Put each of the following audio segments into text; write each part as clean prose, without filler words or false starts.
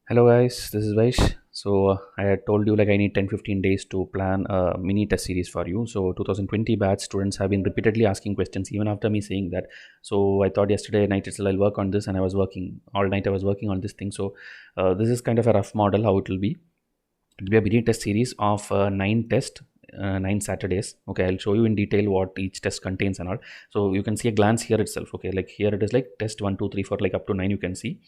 Hello guys, this is Vysh. I had told you like I need 10-15 days to plan a mini test series for you. So 2020 batch students have been repeatedly asking questions even after me saying that. So I thought yesterday night itself I'll work on this, and I was working all night. I was working on this thing. This is kind of a rough model how it will be. It will be a mini test series of 9 Saturdays. Okay, I'll show you in detail what each test contains and all. So you can see a glance here itself. Okay, like here it is like test 1, 2, 3, 4, like up to 9 you can see.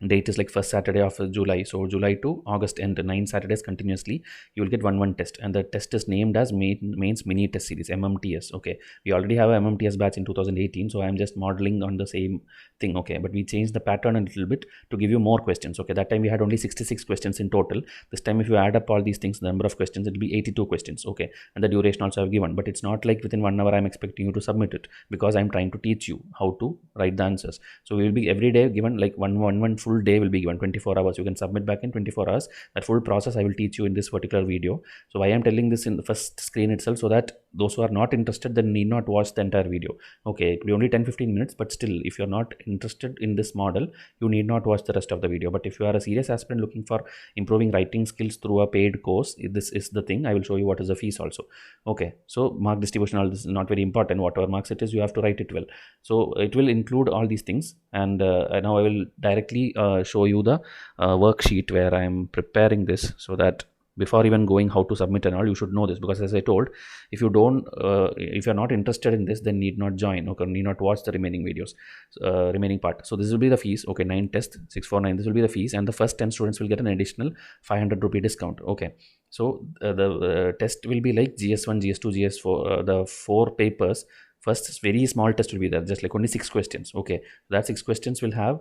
Date is like first Saturday of July, so July to August end, 9 Saturdays continuously you will get one test, and the test is named as mains mini test series, MMTS. Okay, we already have a MMTS batch in 2018, so I am just modeling on the same thing. Okay, but we changed the pattern a little bit to give you more questions. Okay, that time we had only 66 questions in total. This time if you add up all these things, the number of questions, it will be 82 questions. Okay, and the duration also I've given, but it's not like within 1 hour I'm expecting you to submit it, because I'm trying to teach you how to write the answers. So we will be every day given like one full day will be given 24 hours. You can submit back in 24 hours. That full process I will teach you in this particular video. So I am telling this in the first screen itself, so that those who are not interested then need not watch the entire video. Okay, it will be only 10-15 minutes, but still if you're not interested in this model, you need not watch the rest of the video. But if you are a serious aspirant looking for improving writing skills through a paid course, this is the thing. I will show you what is the fees also. Okay, so mark distribution, all this is not very important. Whatever marks it is, you have to write it well. So it will include all these things, and now I will directly show you the worksheet where I am preparing this, so that before even going how to submit and all, you should know this. Because as I told, if you don't if you're not interested in this, then need not join. Okay, need not watch the remaining videos, remaining part. So this will be the fees. Okay, 9 test 649, this will be the fees, and the first 10 students will get an additional 500 rupee discount. Okay, so the test will be like GS1, GS2, GS4, the 4 papers. First very small test will be there, just like only 6 questions. Okay, that 6 questions will have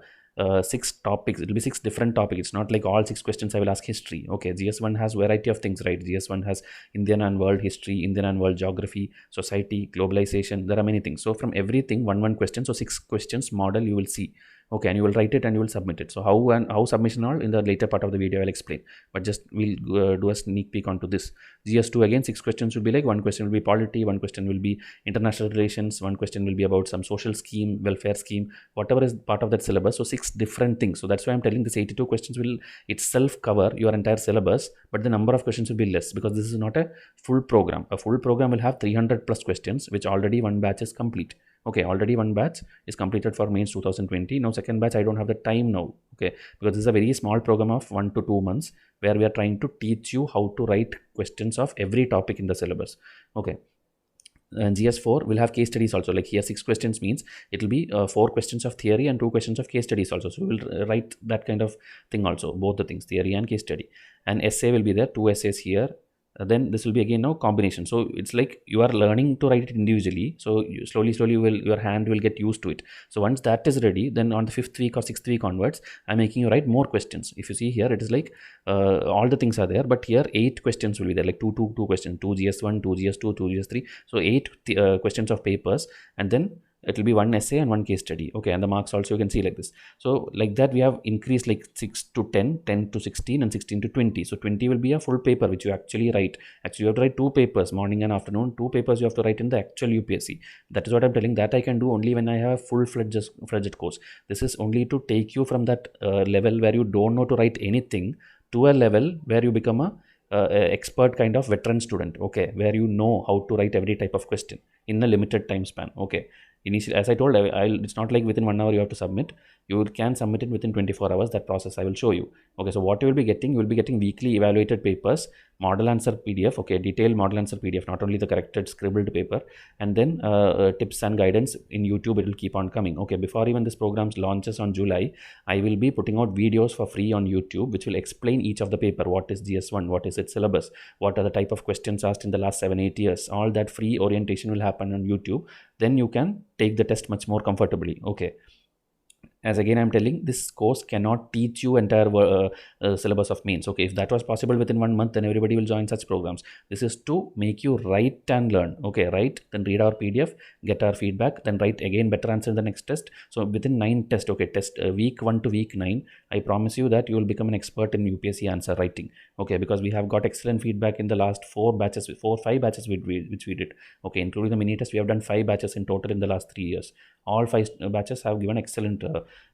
6 topics. It will be 6 different topics. It's not like all 6 questions I will ask history. Okay, GS1 has variety of things, right? GS1 has Indian and world history, Indian and world geography, society, globalization. There are many things. So from everything, one question. So 6 questions model you will see. Okay, and you will write it and you will submit it. So how submission all in the later part of the video I'll explain, but just we'll do a sneak peek onto this. GS2 again, 6 questions will be like, one question will be polity, one question will be international relations, one question will be about some social scheme, welfare scheme, whatever is part of that syllabus. So 6 different things. So that's why I'm telling this 82 questions will itself cover your entire syllabus, but the number of questions will be less, because this is not a full program. A full program will have 300 plus questions, which already one batch is complete. Okay, already one batch is completed for mains 2020. Now second batch I don't have the time now. Okay, because this is a very small program of 1 to 2 months, where we are trying to teach you how to write questions of every topic in the syllabus. Okay, and GS4 will have case studies also. Like here 6 questions means it will be 4 questions of theory and 2 questions of case studies also. So we will write that kind of thing also, both the things, theory and case study. And essay will be there, 2 essays here. Then this will be again now combination. So it's like you are learning to write it individually, so you slowly your hand will get used to it. So once that is ready, then on the 5th week or 6th week onwards, I'm making you write more questions. If you see here, it is like all the things are there, but here 8 questions will be there, like two questions, 2 GS1, 2 GS2, 2 GS3. So 8 questions of papers, and then it will be 1 essay and 1 case study. Okay, and the marks also you can see like this. So like that we have increased like 6 to 10, 10 to 16, and 16 to 20. So 20 will be a full paper which you actually write. Actually you have to write 2 papers, morning and afternoon. 2 papers you have to write in the actual UPSC. That is what I'm telling, that I can do only when I have a full-fledged course. This is only to take you from that level where you don't know to write anything, to a level where you become a expert kind of veteran student. Okay, where you know how to write every type of question in a limited time span. Okay, initially, as I told, it's not like within 1 hour you have to submit. You can submit it within 24 hours. That process I will show you. Okay, so what you will be getting, you will be getting weekly evaluated papers, model answer PDF. Okay, detailed model answer PDF, not only the corrected scribbled paper, and then tips and guidance in YouTube. It will keep on coming. Okay, before even this program launches on July, I will be putting out videos for free on YouTube, which will explain each of the paper. What is GS1? What is its syllabus? What are the type of questions asked in the last 7-8 years? All that free orientation will happen on YouTube. Then you can take the test much more comfortably. Okay, as again I'm telling, this course cannot teach you entire syllabus of mains. Okay, if that was possible within 1 month, then everybody will join such programs. This is to make you write and learn. Okay, write, then read our PDF, get our feedback, then write again better answer in the next test. So within 9 tests, okay, test week 1 to week 9, I promise you that you will become an expert in UPSC answer writing. Okay, because we have got excellent feedback in the last 4 batches, 5 batches which we did. Okay, including the mini test, we have done 5 batches in total in the last 3 years. All 5 batches have given excellent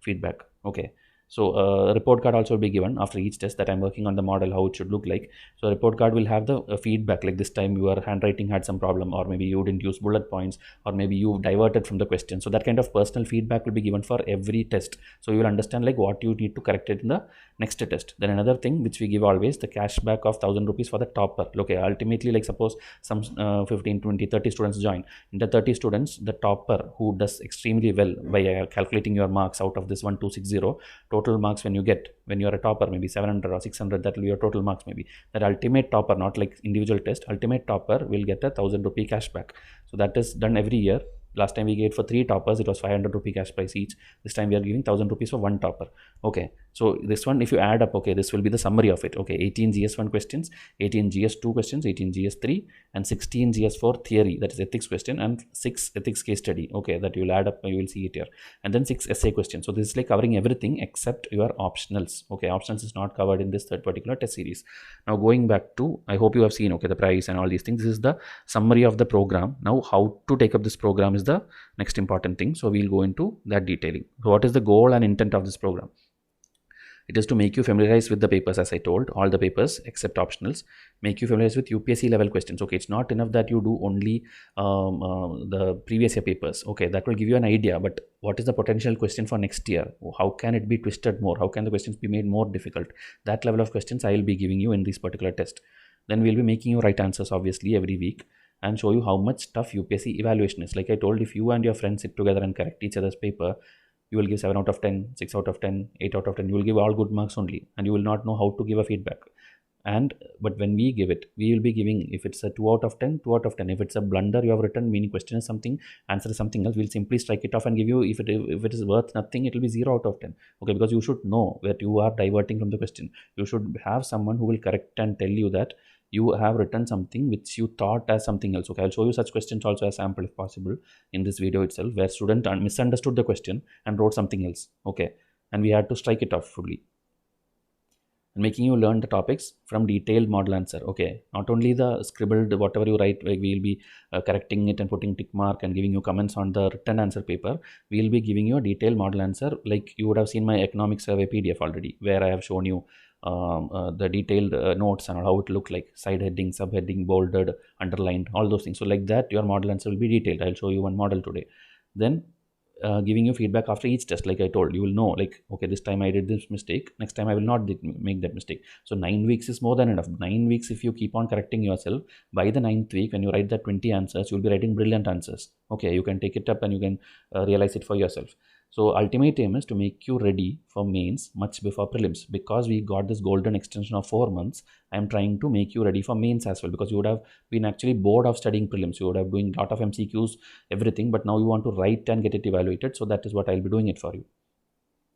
feedback. Okay, So report card also will be given after each test that I'm working on the model, how it should look like. So report card will have the feedback, like this time your handwriting had some problem, or maybe you didn't use bullet points, or maybe you diverted from the question. So that kind of personal feedback will be given for every test. So you will understand like what you need to correct it in the next test. Then another thing which we give always, the cashback of 1000 rupees for the topper. Okay, ultimately, like suppose some 15, 20, 30 students join. In the 30 students, the topper who does extremely well by calculating your marks out of this 1260, total marks when you get, when you are a topper, maybe 700 or 600, that will be your total marks maybe. That ultimate topper, not like individual test, ultimate topper will get a 1000 rupee cashback. So that is done every year. Last time we gave for 3 toppers, it was 500 rupee cash prize each. This time we are giving 1000 rupees for 1 topper. Okay, so this one, if you add up, okay, this will be the summary of it. Okay, 18 GS1 questions, 18 GS2 questions, 18 GS3, and 16 GS4 theory, that is ethics question, and 6 ethics case study. Okay, that you will add up, you will see it here. And then 6 essay questions. So this is like covering everything except your optionals. Okay, optionals is not covered in this third particular test series. Now going back to, I hope you have seen, okay, the price and all these things. This is the summary of the program. Now how to take up this program is the next important thing. So we'll go into that detailing. So what is the goal and intent of this program? It is to make you familiarize with the papers, as I told, all the papers except optionals, make you familiarize with UPSC level questions. Okay, it's not enough that you do only the previous year papers. Okay, that will give you an idea, but what is the potential question for next year? How can it be twisted more? How can the questions be made more difficult? That level of questions I will be giving you in this particular test. Then we'll be making you write answers obviously every week, and show you how much tough UPSC evaluation is. Like I told, if you and your friends sit together and correct each other's paper, you will give 7 out of 10, 6 out of 10, 8 out of 10. You will give all good marks only, and you will not know how to give a feedback. But when we give it, we will be giving, if it's a 2 out of 10, 2 out of 10. If it's a blunder you have written, meaning question is something, answer is something else, we'll simply strike it off and give you, if it is worth nothing, it will be 0 out of 10. Okay, because you should know that you are diverting from the question. You should have someone who will correct and tell you that you have written something which you thought as something else. Okay, I'll show you such questions also as sample if possible in this video itself, where student misunderstood the question and wrote something else. Okay, and we had to strike it off fully. And making you learn the topics from detailed model answer. Okay, not only the scribbled whatever you write, like we will be correcting it and putting tick mark and giving you comments on the written answer paper. We will be giving you a detailed model answer, like you would have seen my economic survey PDF already, where I have shown you the detailed notes and how it look like, side heading, subheading, bolded, underlined, all those things. So like that your model answer will be detailed. I'll show you one model today. Then giving you feedback after each test. Like I told, you will know, like, okay, this time I did this mistake, next time I will not make that mistake. So 9 weeks is more than enough. 9 weeks, if you keep on correcting yourself, by the 9th week when you write that 20 answers, you will be writing brilliant answers. Okay, you can take it up and you can realize it for yourself. So ultimate aim is to make you ready for mains much before prelims. Because we got this golden extension of 4 months, I am trying to make you ready for mains as well, because you would have been actually bored of studying prelims. You would have doing a lot of MCQs, everything, but now you want to write and get it evaluated. So that is what I'll be doing it for you.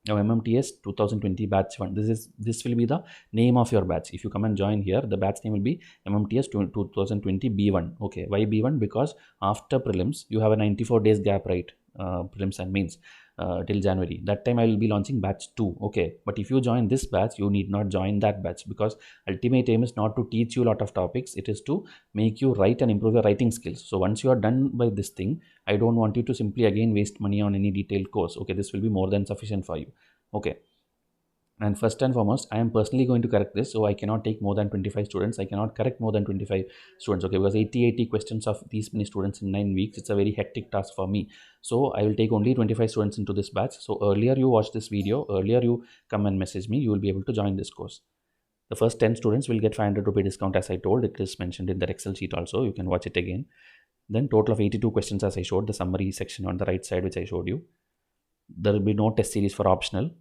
Now MMTS 2020 batch 1, this will be the name of your batch. If you come and join here, the batch name will be MMTS 2020 B1. Okay, why B1? Because after prelims you have a 94 days gap, right? Prelims and mains till January. That time I will be launching batch 2. Okay, but if you join this batch, you need not join that batch, because ultimate aim is not to teach you a lot of topics. It is to make you write and improve your writing skills. So once you are done by this thing, I don't want you to simply again waste money on any detailed course. Okay, this will be more than sufficient for you. Okay, and first and foremost, I am personally going to correct this, so I cannot take more than 25 students. I cannot correct more than 25 students. Okay, because 80 questions of these many students in 9 weeks, it's a very hectic task for me. So I will take only 25 students into this batch. So earlier you watch this video, earlier you come and message me, you will be able to join this course. The first 10 students will get 500 rupee discount, as I told. It is mentioned in the Excel sheet also. You can watch it again. Then total of 82 questions, as I showed, the summary section on the right side which I showed you. There will be no test series for optional.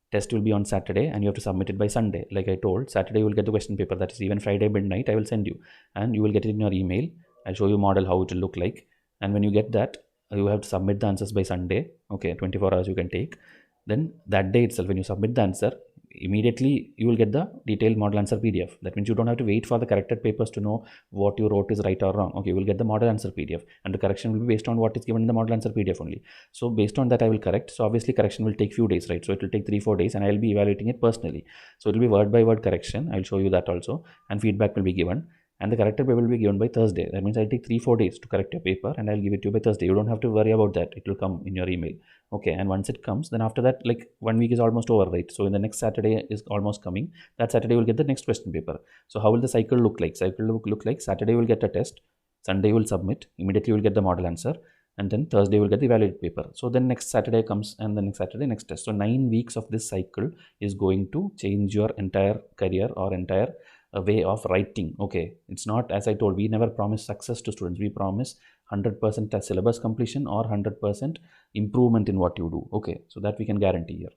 Test will be on Saturday and you have to submit it by Sunday. Like I told, Saturday you will get the question paper. That is, even Friday midnight I will send you, and you will get it in your email. I'll show you model how it will look like, and when you get that, you have to submit the answers by Sunday. Okay, 24 hours you can take. Then that day itself, when you submit the answer, immediately you will get the detailed model answer PDF. That means you don't have to wait for the corrected papers to know what you wrote is right or wrong. Okay, you will get the model answer PDF, and the correction will be based on what is given in the model answer PDF only. So based on that I will correct. So obviously correction will take few days, right? So it will take 3-4 days, and I will be evaluating it personally. So it will be word by word correction. I will show you that also, and feedback will be given. and the corrected paper will be given by Thursday. That means I'll take 3-4 days to correct your paper and I'll give it to you by Thursday. You don't have to worry about that. It will come in your email. Okay, and once it comes, then after that, like 1 week is almost over, right? So in the next Saturday is almost coming. That Saturday will get the next question paper. So how will the cycle look like? Cycle look like Saturday will get a test, Sunday will submit, immediately will get the model answer, and then Thursday will get the validated paper. So then next Saturday comes, and the next Saturday next test. So 9 weeks of this cycle is going to change your entire career or entire way of writing. Okay, it's not, as I told, we never promise success to students. We promise 100% syllabus completion or 100% improvement in what you do. Okay, so that we can guarantee here.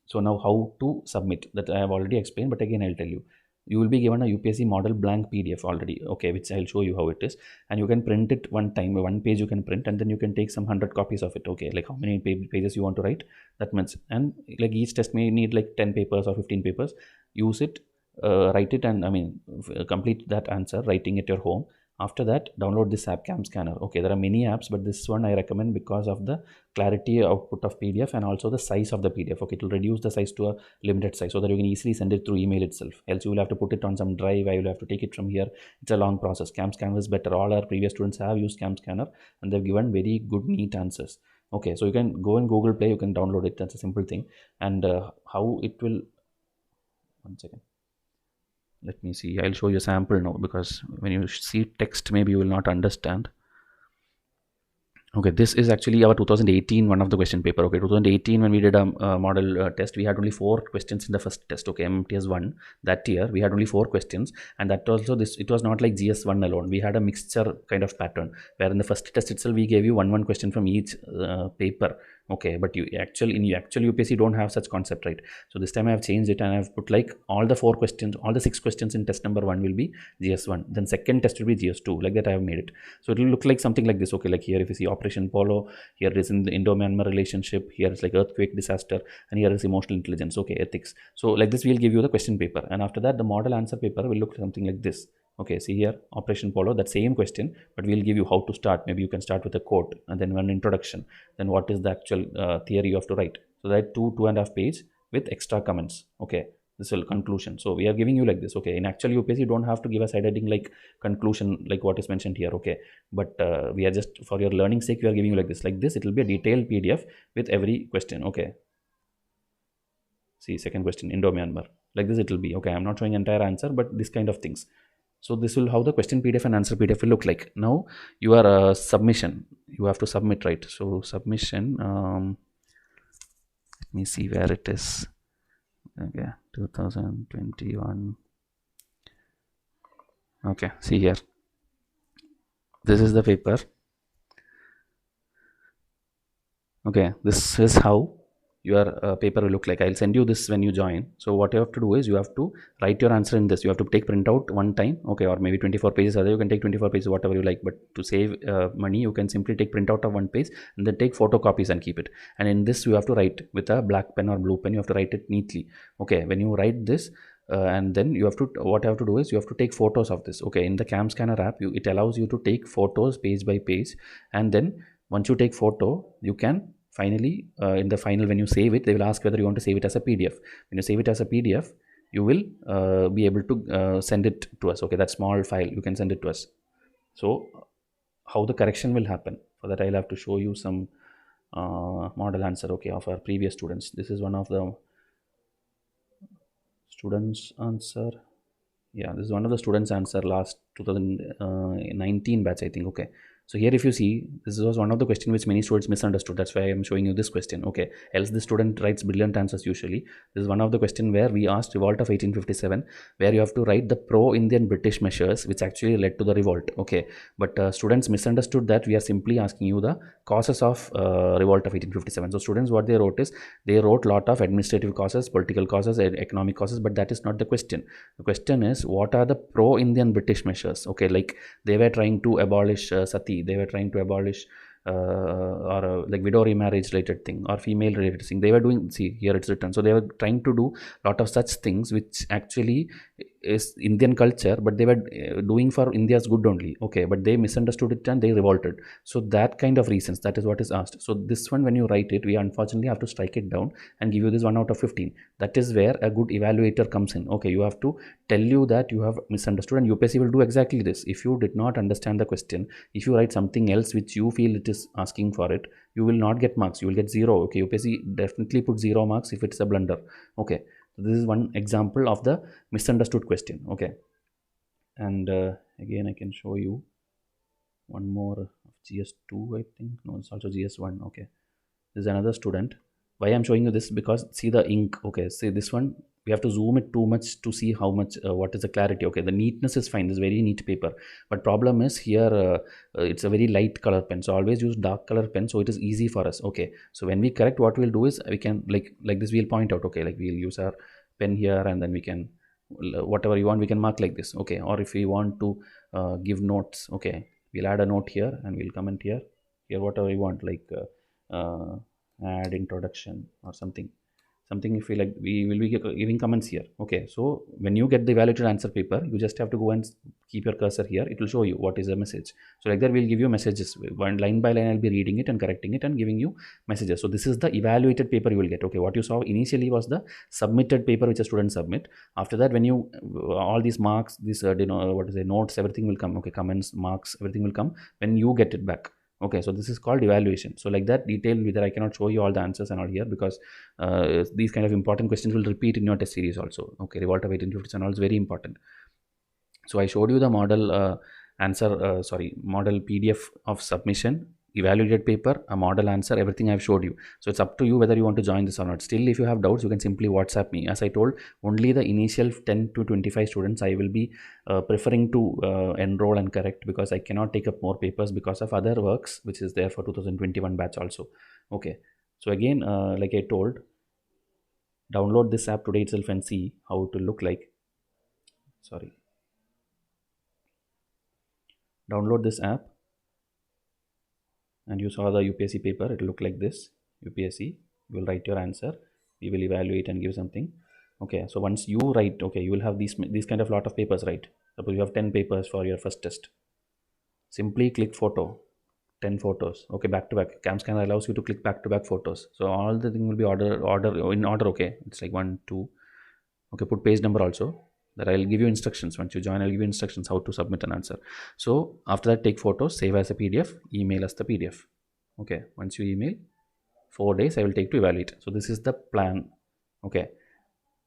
So now how to submit, that I have already explained, but again I'll tell you. You will be given a UPSC model blank PDF already, okay, which I'll show you how it is, and you can print it one time, one page you can print, and then you can take some 100 copies of it. Okay, like how many pages you want to write, that much, and like each test may need like 10 papers or 15 papers. Use it, write it, and complete that answer writing at your home. After that, download this app, Cam Scanner. Okay, there are many apps, but this one I recommend because of the clarity output of PDF and also the size of the PDF. Okay, it will reduce the size to a limited size so that you can easily send it through email itself. Else you will have to put it on some drive. I will have to take it from here. It's a long process. Cam Scanner is better. All our previous students have used Cam Scanner and they've given very good, neat answers. Okay, so you can go in Google Play. You can download it. That's a simple thing. And how it will. One second. Let me see. I'll show you a sample now, because when you see text, maybe you will not understand. Okay, this is actually our 2018 one of the question paper. Okay, 2018 when we did a model test, we had only 4 questions in the first test. Okay, MMTS 1 that year we had only 4 questions, and that also this, it was not like GS1 alone. We had a mixture kind of pattern where in the first test itself we gave you one question from each paper. Okay, but in actual UPSC don't have such concept, right? So this time I have changed it and I have put like all the 4 questions, all the 6 questions in test number 1 will be GS1, then second test will be GS2, like that I have made it. So it will look like something like this. Okay, like here if you see Operation Polo, here it is in the Indo-Myanmar relationship, here it's like earthquake disaster, and here is emotional intelligence. Okay, ethics. So like this we'll give you the question paper, and after that the model answer paper will look something like this. Okay, see here, Operation Polo, that same question, but we'll give you how to start. Maybe you can start with a quote and then one introduction, then what is the actual theory you have to write. So that 2.5 page with extra comments. Okay, this will conclusion. So we are giving you like this. Okay, in actual UPSC you don't have to give a side heading like conclusion, like what is mentioned here. Okay, but we are just for your learning sake, we are giving you like this. Like this, it will be a detailed PDF with every question. Okay, see second question, Indo-Myanmar, like this it will be. Okay, I'm not showing entire answer, but this kind of things. So this will how the question PDF and answer PDF will look like. Now your submission, you have to submit, right? So submission, let me see where it is. Okay, 2021. Okay, see here, this is the paper. Okay, this is how your paper will look like. I'll send you this when you join. So what you have to do is you have to write your answer in this. You have to take printout one time. Okay, or maybe 24 pages. Other you can take 24 pages, whatever you like. But to save money, you can simply take printout of one page and then take photocopies and keep it. And in this you have to write with a black pen or blue pen. You have to write it neatly. Okay, when you write this, and then you have to, what you have to do is you have to take photos of this. Okay, in the Cam Scanner app, it allows you to take photos page by page, and then once you take photo, you can finally in the final, when you save it, they will ask whether you want to save it as a PDF. When you save it as a PDF, you will be able to send it to us. Okay, that small file you can send it to us. So how the correction will happen, for that I'll have to show you some model answer, okay, of our previous students. This is one of the students answer. Yeah, this is one of the students answer last 2019 batch, I think. Okay, so here if you see, this was one of the question which many students misunderstood. That's why I'm showing you this question. Okay, else the student writes brilliant answers usually. This is one of the question where we asked revolt of 1857, where you have to write the pro-Indian British measures which actually led to the revolt. Okay, but students misunderstood that we are simply asking you the causes of revolt of 1857. So students, what they wrote is, they wrote lot of administrative causes, political causes, economic causes, but that is not the question. The question is, what are the pro-Indian British measures? Okay, like they were trying to abolish sati, they were trying to abolish like widow remarriage related thing, or female related thing. They were doing, see here it's written. So they were trying to do lot of such things which actually is Indian culture, but they were doing for India's good only. Okay, but they misunderstood it and they revolted. So that kind of reasons, that is what is asked. So this one, when you write it, we unfortunately have to strike it down and give you this 1 out of 15. That is where a good evaluator comes in. Okay, you have to tell you that you have misunderstood, and UPSC will do exactly this. If you did not understand the question, if you write something else which you feel it is asking for it, you will not get marks. You will get 0. Okay, UPSC definitely put 0 marks if it's a blunder. Okay, so this is one example of the misunderstood question. Okay, and again I can show you one more of GS2, I think. No, it's also GS1. Okay, this is another student. Why I'm showing you this, because see the ink. Okay, see this one, we have to zoom it too much to see how much what is the clarity. Okay, the neatness is fine, this is very neat paper, but problem is here it's a very light color pen, so always use dark color pen, so it is easy for us. Okay, so when we correct, what we'll do is we can like this, we'll point out. Okay, like we'll use our pen here, and then we can whatever you want we can mark like this. Okay, or if we want to give notes, okay, we'll add a note here and we'll comment here whatever you want, like add introduction or something if we like, we will be giving comments here. Okay, so when you get the evaluated answer paper, you just have to go and keep your cursor here, it will show you what is the message. So like that, we'll give you messages, one line by line I'll be reading it and correcting it and giving you messages. So this is the evaluated paper you will get. Okay, what you saw initially was the submitted paper which a student submit. After that, when you all these marks, this what is it, notes, everything will come. Okay, comments, marks, everything will come when you get it back. Okay, so this is called evaluation. So like that detail, whether I cannot show you all the answers and all here, because these kind of important questions will repeat in your test series also. Okay, revolt of 1850s and all is very important. So I showed you the model model PDF of submission, evaluated paper, a model answer, everything I've showed you. So it's up to you whether you want to join this or not. Still, if you have doubts, you can simply WhatsApp me. As I told, only the initial 10 to 25 students I will be preferring to enroll and correct, because I cannot take up more papers because of other works which is there for 2021 batch also. Okay, so again, like I told, download this app today itself and see how it will look like. Sorry, download this app and you saw the UPSC paper. It will look like this. UPSC, you will write your answer, we will evaluate and give something. Okay, so once you write, okay, you will have these kind of lot of papers, right? Suppose you have 10 papers for your first test. Simply click photo, 10 photos. Okay, back to back. Cam scanner allows you to click back to back photos. So all the thing will be order in order. Okay, it's like 1 2. Okay, put page number also. That I'll give you instructions. Once you join, I'll give you instructions how to submit an answer. So after that, take photos, save as a PDF, email us the PDF. Okay, once you email, 4 days I will take to evaluate. So this is the plan, okay,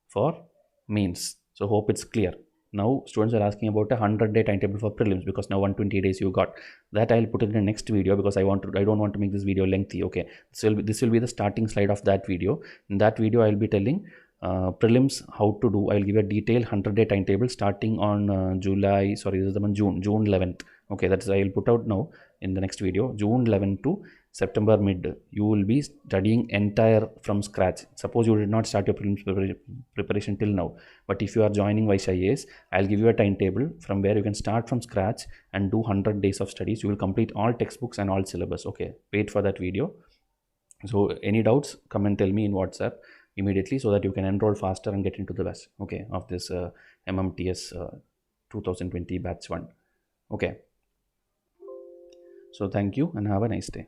for mains. So hope it's clear. Now students are asking about a 100-day timetable for prelims, because now 120 days you got. That I'll put it in the next video, because I don't want to make this video lengthy. Okay, so this will be the starting slide of that video. In that video, I'll be telling prelims how to do. I'll give a detailed 100-day timetable starting on June 11th. Okay, that's I'll put out now in the next video. June 11th to September mid, you will be studying entire from scratch. Suppose you did not start your prelims preparation till now, but if you are joining Vysh IAS, I'll give you a timetable from where you can start from scratch and do 100 days of studies. You will complete all textbooks and all syllabus. Okay, wait for that video. So any doubts, come and tell me in WhatsApp immediately, so that you can enroll faster and get into the best, okay, of this MMTS 2020 batch 1. Okay, so thank you and have a nice day.